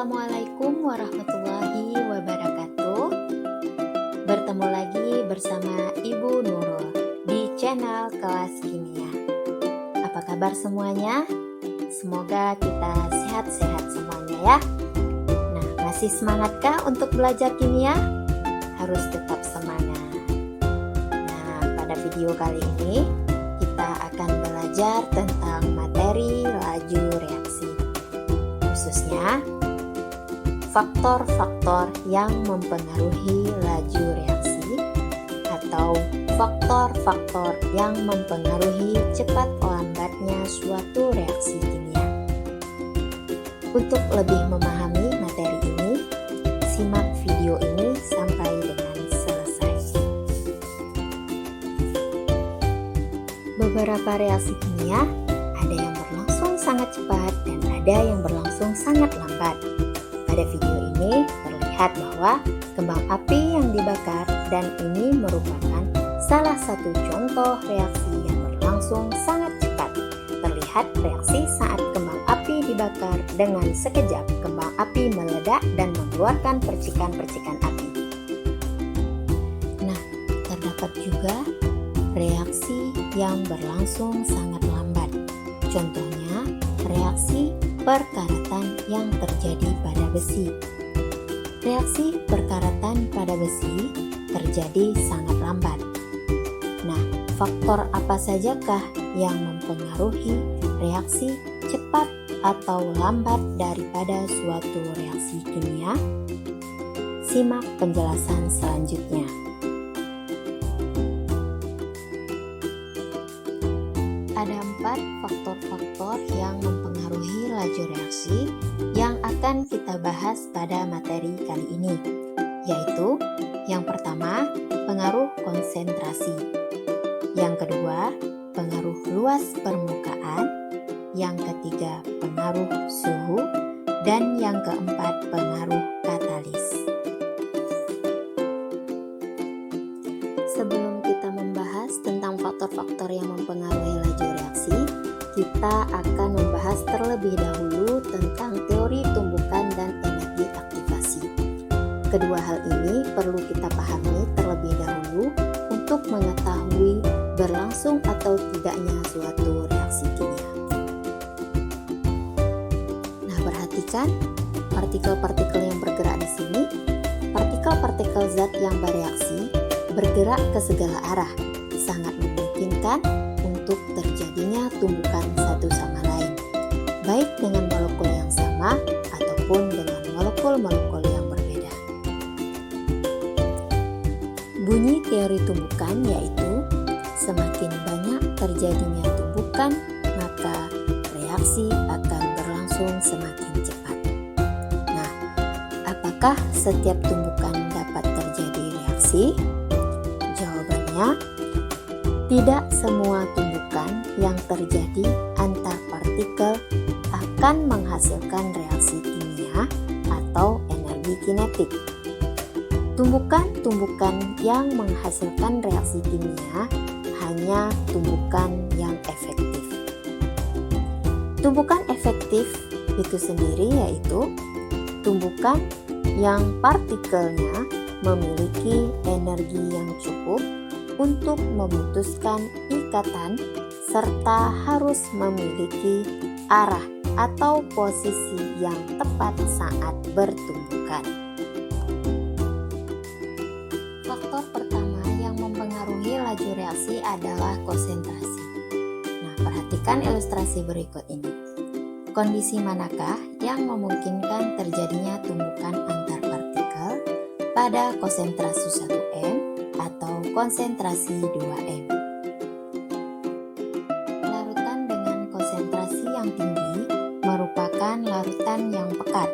Assalamualaikum warahmatullahi wabarakatuh. Bertemu lagi bersama Ibu Nurul di channel Kelas Kimia. Apa kabar semuanya? Semoga kita sehat-sehat semuanya ya. Nah, masih semangatkah untuk belajar kimia? Harus tetap semangat. Nah, pada video kali ini kita akan belajar tentang materi laju reaksi, khususnya faktor-faktor yang mempengaruhi laju reaksi atau faktor-faktor yang mempengaruhi cepat lambatnya suatu reaksi kimia. Untuk lebih memahami materi ini, simak video ini sampai dengan selesai. Beberapa reaksi kimia ada yang berlangsung sangat cepat dan ada yang berlangsung sangat lambat. Pada video ini terlihat bahwa kembang api yang dibakar dan ini merupakan salah satu contoh reaksi yang berlangsung sangat cepat. Terlihat reaksi saat kembang api dibakar dengan sekejap kembang api meledak dan mengeluarkan percikan-percikan api. Nah, terdapat juga reaksi yang berlangsung sangat lambat. Contohnya, reaksi perkaratan yang terjadi pada besi. Reaksi perkaratan pada besi terjadi sangat lambat. Nah, faktor apa sajakah yang mempengaruhi reaksi cepat atau lambat daripada suatu reaksi kimia? Simak penjelasan selanjutnya. Ada 4 faktor-faktor yang mempengaruhi laju reaksi yang akan kita bahas pada materi kali ini, yaitu yang pertama, pengaruh konsentrasi, yang kedua, pengaruh luas permukaan, yang ketiga, pengaruh suhu, dan yang keempat, pengaruh katalis. Sebelum kita membahas tentang faktor-faktor yang mempengaruhi laju reaksi, kita akan membahas terlebih dahulu tentang teori tumbukan dan energi aktivasi. Kedua hal ini perlu kita pahami terlebih dahulu untuk mengetahui berlangsung atau tidaknya suatu reaksi kimia. Nah, perhatikan partikel-partikel yang bergerak di sini. Partikel-partikel zat yang bereaksi bergerak ke segala arah, sangat memungkinkan untuk terjadinya tumbukan satu sama lain, baik dengan molekul yang sama ataupun dengan molekul-molekul yang berbeda. Bunyi teori tumbukan yaitu semakin banyak terjadinya tumbukan, maka reaksi akan berlangsung semakin cepat. Nah, apakah setiap tumbukan dapat terjadi reaksi? Jawabannya, tidak semua tumbukan yang terjadi antar partikel akan menghasilkan reaksi kimia atau energi kinetik. Tumbukan-tumbukan yang menghasilkan reaksi kimia hanya tumbukan yang efektif. Tumbukan efektif itu sendiri yaitu tumbukan yang partikelnya memiliki energi yang cukup untuk memutuskan ikatan serta harus memiliki arah atau posisi yang tepat saat bertumbukan. Faktor pertama yang mempengaruhi laju reaksi adalah konsentrasi. Nah, perhatikan ilustrasi berikut ini. Kondisi manakah yang memungkinkan terjadinya tumbukan antar partikel pada konsentrasi 1M atau konsentrasi 2M. Larutan dengan konsentrasi yang tinggi merupakan larutan yang pekat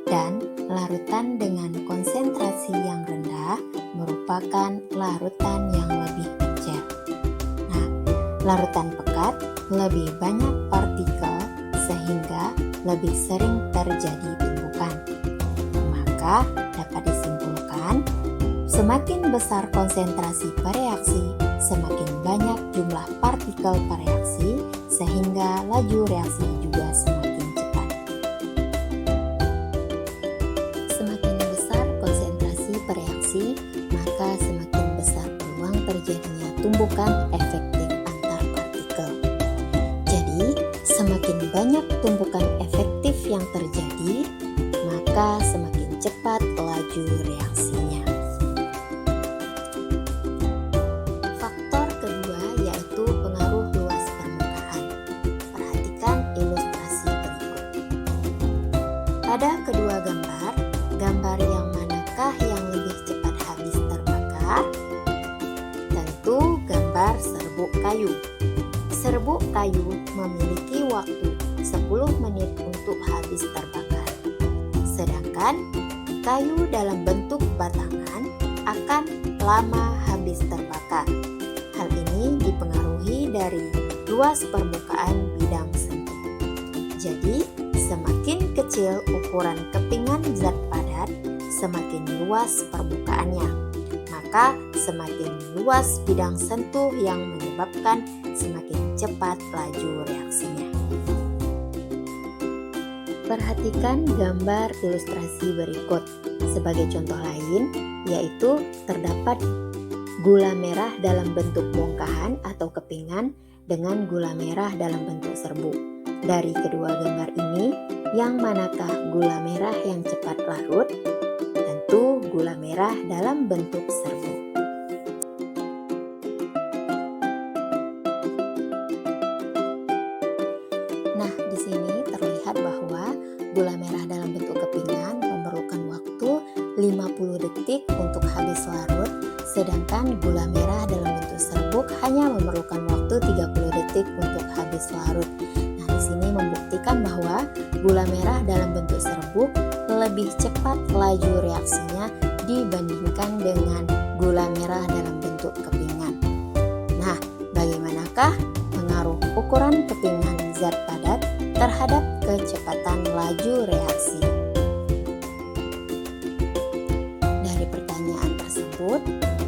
dan larutan dengan konsentrasi yang rendah merupakan larutan yang lebih encer. Nah, larutan pekat lebih banyak partikel sehingga lebih sering terjadi tumbukan. Maka dapat disimpulkan, semakin besar konsentrasi pereaksi, semakin banyak jumlah partikel pereaksi, sehingga laju reaksi juga semakin cepat. reaksi, maka semakin besar peluang terjadinya tumbukan efektif antar partikel. Jadi, semakin banyak tumbukan efektif yang terjadi, maka semakin cepat laju reaksinya. Faktor kedua yaitu pengaruh luas permukaan. Perhatikan ilustrasi berikut. Pada kedua gambar yang manakah yang lebih cepat habis terbakar? Tentu gambar serbuk kayu. Serbuk kayu memiliki waktu 10 menit untuk habis terbakar. Sedangkan kayu dalam bentuk batangan akan lama habis terbakar. Hal ini dipengaruhi dari luas permukaan bidang sentuh. Jadi, semakin kecil ukuran kepingan zat padat, semakin luas permukaannya. Maka semakin luas bidang sentuh yang menyebabkan semakin cepat laju reaksinya. Perhatikan gambar ilustrasi berikut. Sebagai contoh lain, yaitu terdapat gula merah dalam bentuk bongkahan atau kepingan dengan gula merah dalam bentuk serbuk. Dari kedua gambar ini, yang manakah gula merah yang cepat larut? Tentu gula merah dalam bentuk serbuk. Nah, di sini terlihat bahwa gula merah dalam bentuk kepingan memerlukan waktu 50 detik untuk habis larut, sedangkan gula merah dalam bentuk serbuk hanya memerlukan waktu 30 detik untuk habis larut. Nah, di sini membuktikan bahwa gula merah dalam bentuk serbuk lebih cepat laju reaksinya dibandingkan dengan gula merah dalam bentuk kepingan. Nah, bagaimanakah pengaruh ukuran kepingan zat padat terhadap kecepatan laju reaksi? Dari pertanyaan tersebut,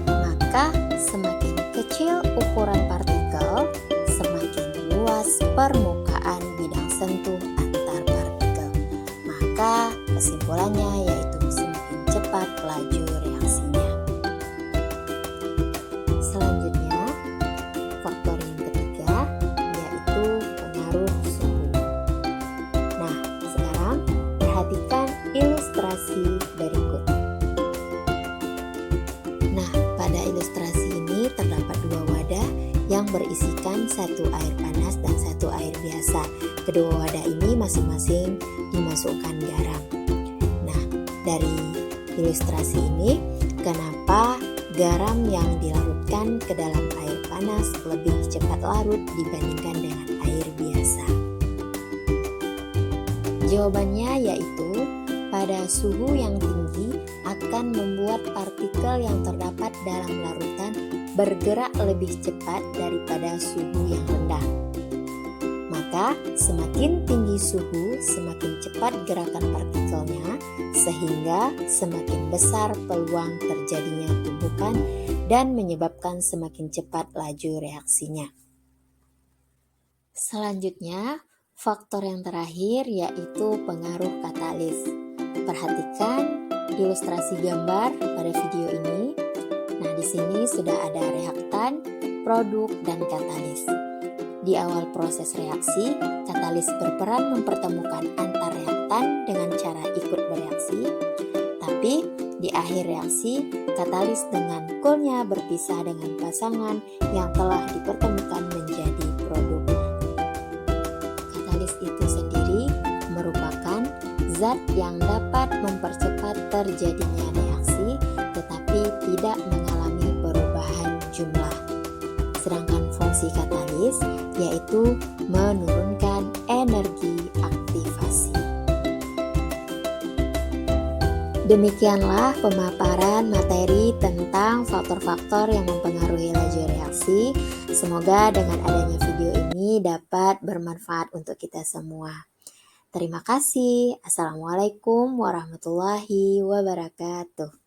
maka semakin kecil ukuran partikel, semakin luas permukaan bidang sentuh antar partikel. Maka kesimpulannya yaitu semakin cepat laju reaksinya. Selanjutnya, faktor yang ketiga yaitu pengaruh suhu. Nah, sekarang perhatikan ilustrasi berikut. Nah, pada ilustrasi ini terdapat dua wadah yang berisikan satu air panas dan satu air biasa. Kedua wadah ini masing-masing dimasukkan garam. Nah, dari ilustrasi ini, kenapa garam yang dilarutkan ke dalam air panas lebih cepat larut dibandingkan dengan air biasa? Jawabannya yaitu pada suhu yang tinggi akan membuat partikel yang terdapat dalam larutan bergerak lebih cepat daripada suhu yang rendah. Maka semakin tinggi suhu, semakin cepat gerakan partikelnya, sehingga semakin besar peluang terjadinya tumbukan dan menyebabkan semakin cepat laju reaksinya. Selanjutnya, faktor yang terakhir yaitu pengaruh katalis. Perhatikan ilustrasi gambar pada video ini. Nah, di sini sudah ada reaktan, produk, dan katalis. Di awal proses reaksi, katalis berperan mempertemukan antar reaktan dengan cara ikut bereaksi. Tapi di akhir reaksi, katalis dengan coolnya berpisah dengan pasangan yang telah dipertemukan menjadi produk. Katalis itu sendiri merupakan zat yang dapat mempercepat terjadinya reaksi tetapi tidak mengalami perubahan jumlah. Sedangkan fungsi katalis yaitu menurunkan energi aktivasi. Demikianlah pemaparan materi tentang faktor-faktor yang mempengaruhi laju reaksi. Semoga dengan adanya video ini dapat bermanfaat untuk kita semua. Terima kasih. Assalamualaikum warahmatullahi wabarakatuh.